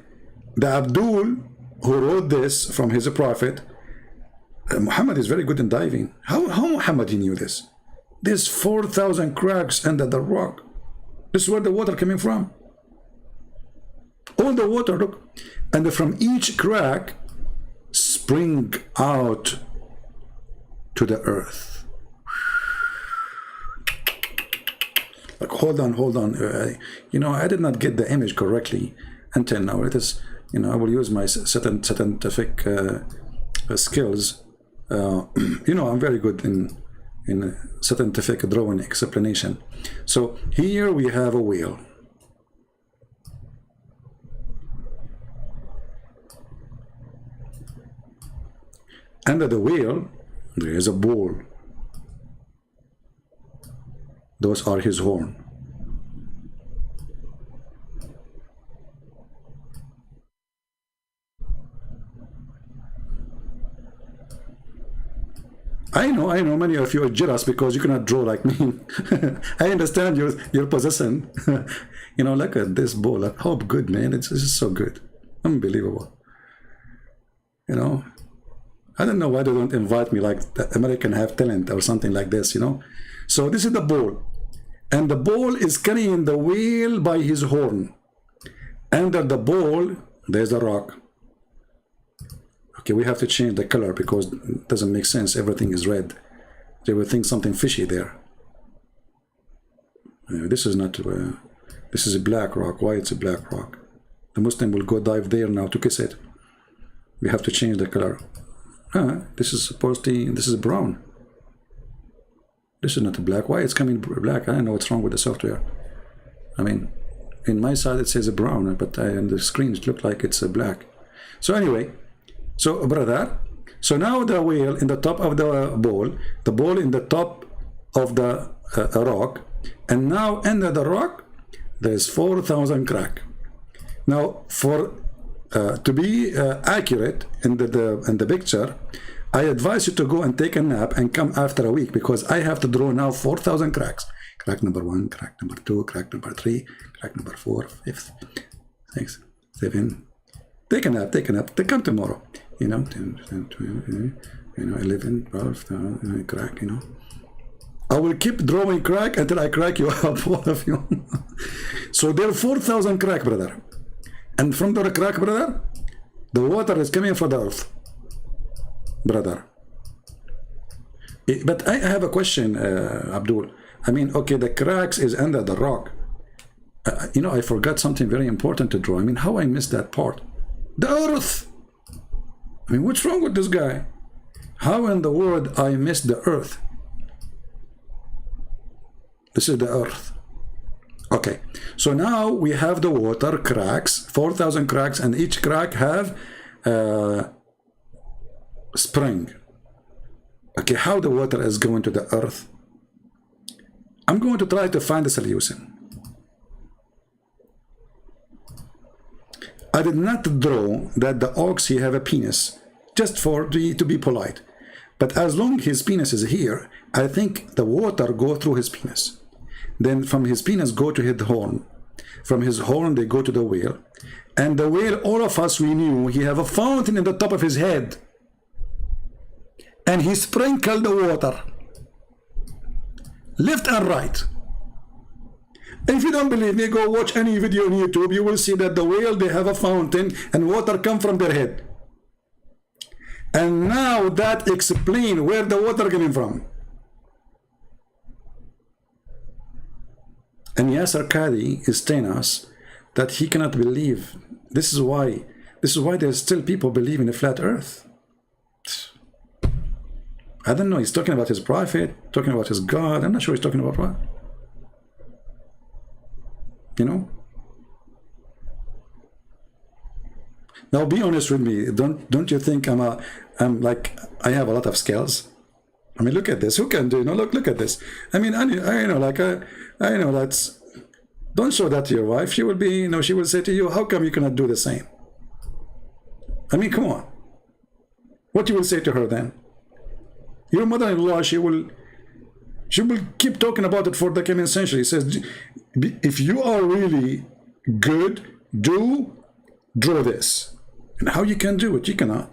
A: the Abdul who wrote this from his prophet, Muhammad is very good in diving. How Muhammad he knew this? There's 4,000 cracks under the rock. This is where the water coming from. All the water, look. And from each crack spring out to the earth. Like, hold on. You know, I did not get the image correctly until now. It is, you know, I will use my scientific skills. You know, I'm very good in scientific drawing explanation. So here we have a whale. Under the whale, there is a bull. Those are his horn. I know many of you are jealous because you cannot draw like me. I understand your possession. You know, look at this bull. Like, how good, man. It's just so good. Unbelievable. You know, I don't know why they don't invite me like the American Have Talent or something like this, you know. So this is the bull. And the bull is carrying the whale by his horn. Under the bull, there's a rock. Okay, we have to change the color because it doesn't make sense. Everything is red. They will think something fishy there. This is not, this is a black rock. Why it's a black rock? The Muslim will go dive there now to kiss it. We have to change the color. This is supposed to, this is brown. This is not a black. Why it's coming black? I don't know what's wrong with the software. I mean, in my side it says a brown, but on the screen it looks like it's a black. So anyway, So, brother, so now the whale in the top of the ball in the top of the rock, and now under the rock, there's 4,000 crack. Now, for to be accurate in the picture, I advise you to go and take a nap and come after a week, because I have to draw now 4,000 cracks. Crack number 1, crack number 2, crack number 3, crack number 4, 5th, 6th, 7. Take a nap, take a nap. They come tomorrow. 10, 20, 11, 12, crack, I will keep drawing crack until I crack you up, all of you. So there are 4,000 crack, brother. And from the crack, brother, the water is coming from the earth, brother. But I have a question, Abdul. I mean, okay, the cracks is under the rock. I forgot something very important to draw. I mean, how I missed that part? The earth. I mean, what's wrong with this guy? How in the world I missed the earth? This is the earth. Okay, so now we have the water cracks, 4,000 cracks, and each crack have spring. Okay, how the water is going to the earth? I'm going to try to find the solution. I did not draw that the ox he have a penis, just to be polite. But as long as his penis is here, I think the water go through his penis. Then from his penis go to his horn. From his horn they go to the whale. And the whale, all of us we knew, he have a fountain in the top of his head. And he sprinkled the water, left and right. If you don't believe me, go watch any video on YouTube. You will see that the whale, they have a fountain and water come from their head. And now that explains where the water coming from. And Yasir Qadhi is telling us that he cannot believe. This is why there's still people believe in a flat earth. I don't know, he's talking about his prophet, talking about his God. I'm not sure he's talking about what. Now be honest with me. Don't you think I'm like I have a lot of skills? I mean, look at this. Who can do? Look at this. I mean, I know that's. Don't show that to your wife. She will be, she will say to you, "How come you cannot do the same?" I mean, come on. What you will say to her then? Your mother-in-law, she will keep talking about it for the coming century. It says, if you are really good, draw this. And how you can do it? You cannot.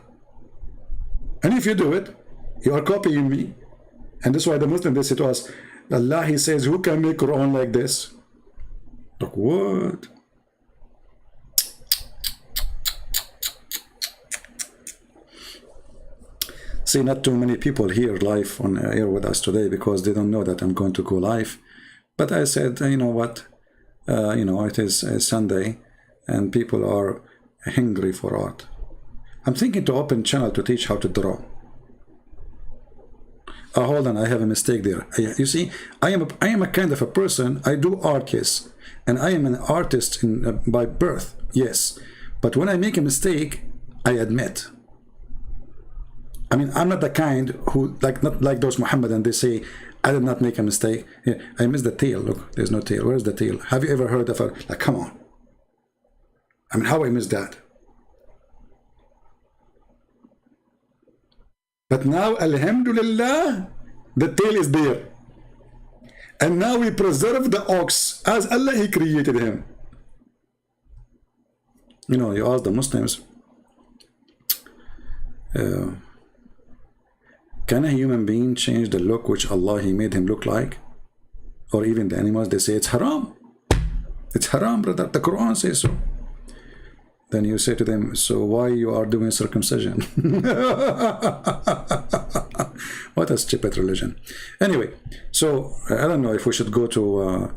A: And if you do it, you are copying me. And that's why the Muslims, they say to us, Allah, he says, who can make Quran like this? Like, what? See, not too many people here live on air with us today because they don't know that I'm going to go live. But I said, you know what? It is Sunday and people are hungry for art. I'm thinking to open channel to teach how to draw. Hold on, I have a mistake there. You see, I am a kind of a person. I do art, yes, and I am an artist by birth, yes. But when I make a mistake, I admit. I mean, I'm not the kind who not like those Muhammadan. They say, I did not make a mistake. Yeah, I missed the tail. Look, there's no tail. Where's the tail? Have you ever heard of a come on? I mean, how I missed that? But now, alhamdulillah, the tail is there. And now we preserve the ox as Allah, He created him. You ask the Muslims, can a human being change the look which Allah, He made him look like? Or even the animals, they say it's haram. It's haram, brother. The Quran says so. Then you say to them, so why you are doing circumcision? What a stupid religion. Anyway, so I don't know if we should go to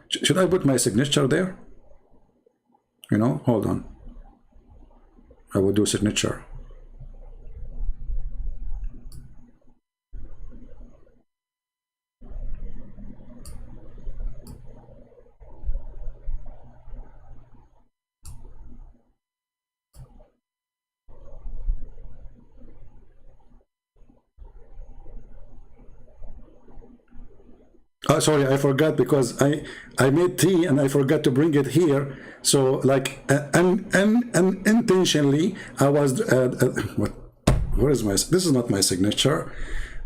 A: should I put my signature there? Hold on. I will do signature. Sorry, I forgot because I made tea and I forgot to bring it here. So like unintentionally, I was what? Where is my? This is not my signature.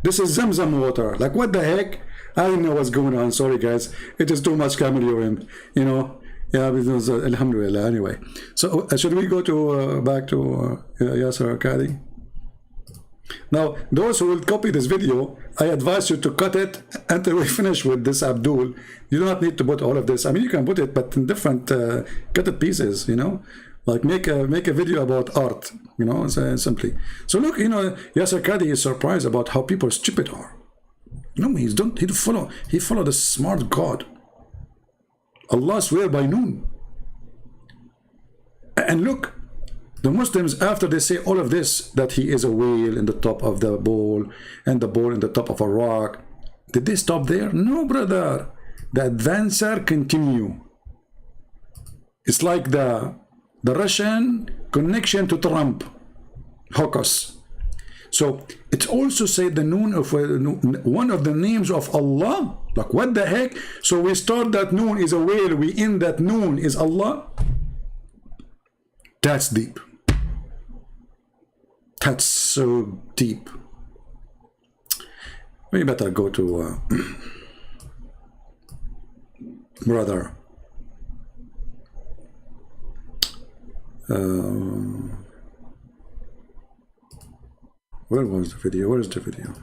A: This is Zamzam water. Like what the heck? I don't know what's going on. Sorry guys, it is too much camel urine. You know. Yeah, because Alhamdulillah. Anyway, so should we go to back to Yasir Qadhi? Now, those who will copy this video, I advise you to cut it until we finish with this Abdul. You do not need to put all of this. I mean, you can put it, but in different cut pieces. You know, like make a video about art. You know, simply. So look, you know, Yasir Qadhi is surprised about how people stupid are. No, he follow the smart God. Allah swear by noon. And look, the Muslims, after they say all of this, that he is a whale in the top of the bowl and the bowl in the top of a rock, did they stop there? No, brother. The advancer continue. It's like the Russian connection to Trump, Hokos. So it also said the noon of one of the names of Allah. Like what the heck? So we start that noon is a whale, we end that noon is Allah. That's deep. That's so deep. We better go to brother. Where was the video? Where is the video?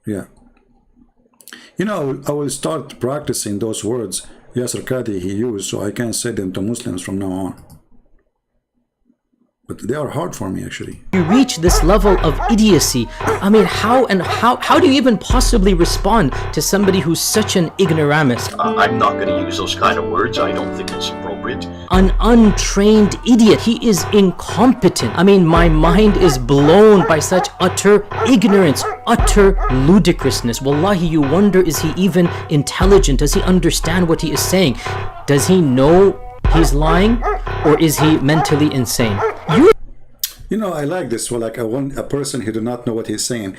A: Yeah. You know, I will start practicing those words Yasir Qadhi he used, so I can say them to Muslims from now on. But they are hard for me, actually.
F: You reach this level of idiocy. I mean, how do you even possibly respond to somebody who's such an ignoramus?
E: I'm not going to use those kind of words. I don't think it's appropriate.
F: An untrained idiot. He is incompetent. I mean, my mind is blown by such utter ignorance, utter ludicrousness. Wallahi, you wonder, is he even intelligent? Does he understand what he is saying? Does he know he's lying, or is he mentally insane?
A: You know, I like this. Well, like a person who do not know what he's saying.